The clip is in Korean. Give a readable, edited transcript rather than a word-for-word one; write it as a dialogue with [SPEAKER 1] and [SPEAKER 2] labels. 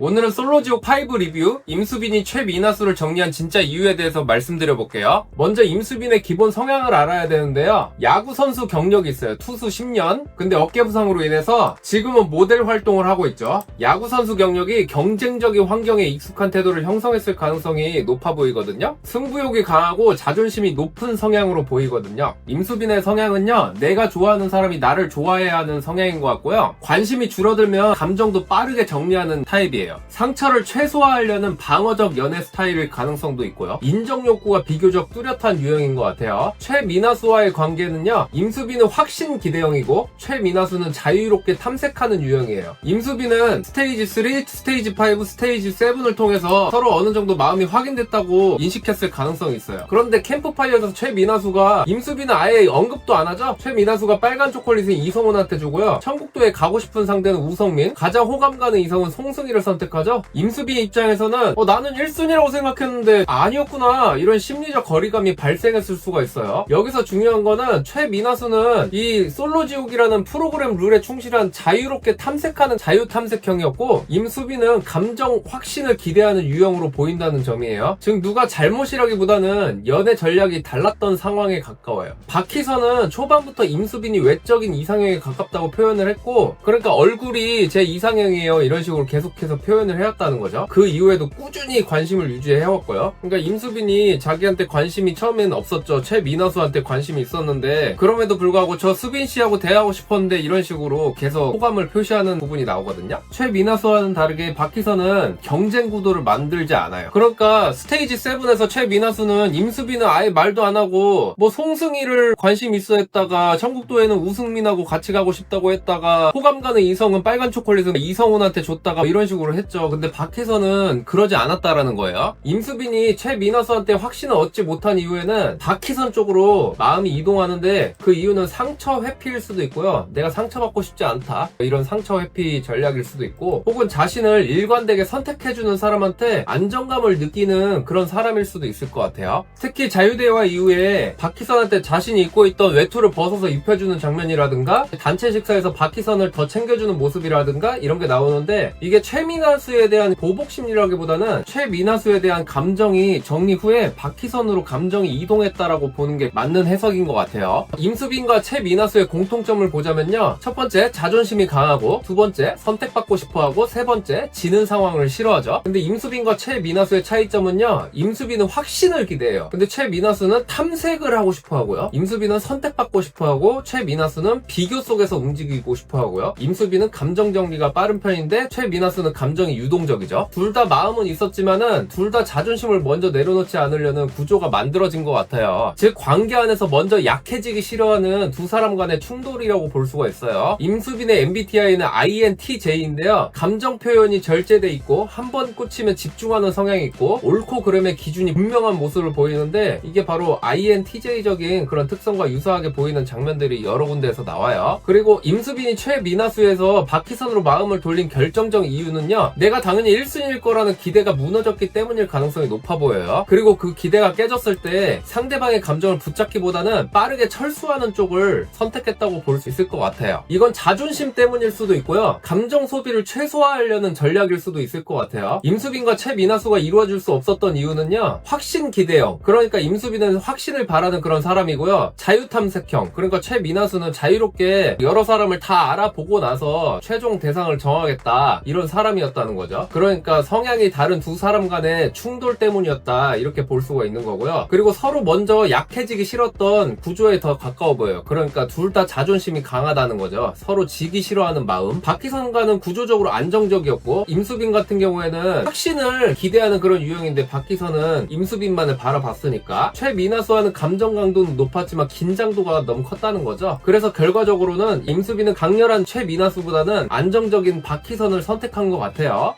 [SPEAKER 1] 오늘은 솔로지옥 5 리뷰, 임수빈이 최미나수를 정리한 진짜 이유에 대해서 말씀드려볼게요. 먼저 임수빈의 기본 성향을 알아야 되는데요. 야구 선수 경력이 있어요. 투수 10년. 근데 어깨 부상으로 인해서 지금은 모델 활동을 하고 있죠. 야구 선수 경력이 경쟁적인 환경에 익숙한 태도를 형성했을 가능성이 높아 보이거든요. 승부욕이 강하고 자존심이 높은 성향으로 보이거든요. 임수빈의 성향은요, 내가 좋아하는 사람이 나를 좋아해야 하는 성향인 것 같고요. 관심이 줄어들면 감정도 빠르게 정리하는 타입이에요. 상처를 최소화하려는 방어적 연애 스타일일 가능성도 있고요. 인정 욕구가 비교적 뚜렷한 유형인 것 같아요. 최미나수와의 관계는요, 임수빈은 확신 기대형이고 최미나수는 자유롭게 탐색하는 유형이에요. 임수빈은 스테이지 3, 스테이지 5, 스테이지 7을 통해서 서로 어느 정도 마음이 확인됐다고 인식했을 가능성이 있어요. 그런데 캠프파이어에서 최미나수가 임수빈은 아예 언급도 안 하죠? 최미나수가 빨간 초콜릿은 이성훈한테 주고요. 천국도에 가고 싶은 상대는 우성민, 가장 호감 가는 이성은 송승희를 선택하죠. 임수빈 입장에서는 나는 1순위라고 생각했는데 아니었구나, 이런 심리적 거리감이 발생했을 수가 있어요. 여기서 중요한 거는 최미나수는 이 솔로지옥이라는 프로그램 룰에 충실한 자유롭게 탐색하는 자유탐색형이었고, 임수빈은 감정 확신을 기대하는 유형으로 보인다는 점이에요. 즉 누가 잘못이라기보다는 연애 전략이 달랐던 상황에 가까워요. 박희선은 초반부터 임수빈이 외적인 이상형에 가깝다고 표현을 했고, 그러니까 얼굴이 제 이상형이에요 이런 식으로 계속해서 표현을 해왔다는 거죠. 그 이후에도 꾸준히 관심을 유지해왔고요. 그러니까 임수빈이 자기한테 관심이 처음에는 없었죠. 최미나수한테 관심이 있었는데 그럼에도 불구하고 저 수빈씨하고 대화하고 싶었는데 이런 식으로 계속 호감을 표시하는 부분이 나오거든요. 최미나수와는 다르게 박희선은 경쟁 구도를 만들지 않아요. 그러니까 스테이지 7에서 최미나수는 임수빈은 아예 말도 안 하고 뭐 송승희를 관심 있어 했다가 천국도에는 우승민하고 같이 가고 싶다고 했다가 호감 가는 이성은 빨간 초콜릿은 이성훈한테 줬다가 이런 식으로 했죠. 근데 박희선은 그러지 않았다라는 거예요. 임수빈이 최미나수한테 확신을 얻지 못한 이후에는 박희선 쪽으로 마음이 이동하는데 그 이유는 상처 회피일 수도 있고요. 내가 상처받고 싶지 않다, 이런 상처 회피 전략일 수도 있고, 혹은 자신을 일관되게 선택해주는 사람한테 안정감을 느끼는 그런 사람일 수도 있을 것 같아요. 특히 자유대화 이후에 박희선한테 자신이 입고 있던 외투를 벗어서 입혀주는 장면이라든가 단체 식사에서 박희선을 더 챙겨주는 모습이라든가 이런 게 나오는데, 이게 최미나수에 대한 보복 심리라기보다는 최미나수에 대한 감정이 정리 후에 박희선으로 감정이 이동했다라고 보는 게 맞는 해석인 것 같아요. 임수빈과 최미나수의 공통점을 보자면요, 첫 번째 자존심이 강하고, 두 번째 선택받고 싶어하고, 세 번째 지는 상황을 싫어하죠. 근데 임수빈과 최미나수의 차이점은요, 임수빈은 확신을 기대해요. 근데 최미나수는 탐색을 하고 싶어하고요. 임수빈은 선택받고 싶어하고, 최미나수는 비교 속에서 움직이고 싶어하고요. 임수빈은 감정 정리가 빠른 편인데 최미나수는 감정이 유동적이죠. 둘 다 마음은 있었지만은 둘 다 자존심을 먼저 내려놓지 않으려는 구조가 만들어진 것 같아요. 즉 관계 안에서 먼저 약해지기 싫어하는 두 사람 간의 충돌이라고 볼 수가 있어요. 임수빈의 MBTI는 INTJ인데요. 감정 표현이 절제돼 있고 한 번 꽂히면 집중하는 성향이 있고 옳고 그름의 기준이 분명한 모습을 보이는데, 이게 바로 INTJ적인 그런 특성과 유사하게 보이는 장면들이 여러 군데에서 나와요. 그리고 임수빈이 최미나수에서 박희선으로 마음을 돌린 결정적 이유는요, 내가 당연히 1순위일 거라는 기대가 무너졌기 때문일 가능성이 높아 보여요. 그리고 그 기대가 깨졌을 때 상대방의 감정을 붙잡기보다는 빠르게 철수하는 쪽을 선택했다고 볼 수 있을 것 같아요. 이건 자존심 때문일 수도 있고요, 감정 소비를 최소화하려는 전략일 수도 있을 것 같아요. 임수빈과 최미나수가 이루어질 수 없었던 이유는요, 확신 기대형, 그러니까 임수빈은 확신을 바라는 그런 사람이고요, 자유탐색형, 그러니까 최미나수는 자유롭게 여러 사람을 다 알아보고 나서 최종 대상을 정하겠다, 이런 사람이었다는 거죠. 그러니까 성향이 다른 두 사람 간의 충돌 때문이었다, 이렇게 볼 수가 있는 거고요. 그리고 서로 먼저 약해지기 싫었던 구조에 더 가까워 보여요. 그러니까 둘 다 자존심이 강하다는 거죠. 서로 지기 싫어하는 마음. 박희선과는 구조적으로 안정적이었고, 임수빈 같은 경우에는 확신을 기대하는 그런 유형인데 박희선은 임수빈만을 바라봤으니까. 최미나수와는 감정 강도는 높았지만 긴장도가 너무 컸다는 거죠. 그래서 결과적으로는 임수빈은 강렬한 최미나수보다는 안정적인 박희선을 선택한 것 같아요.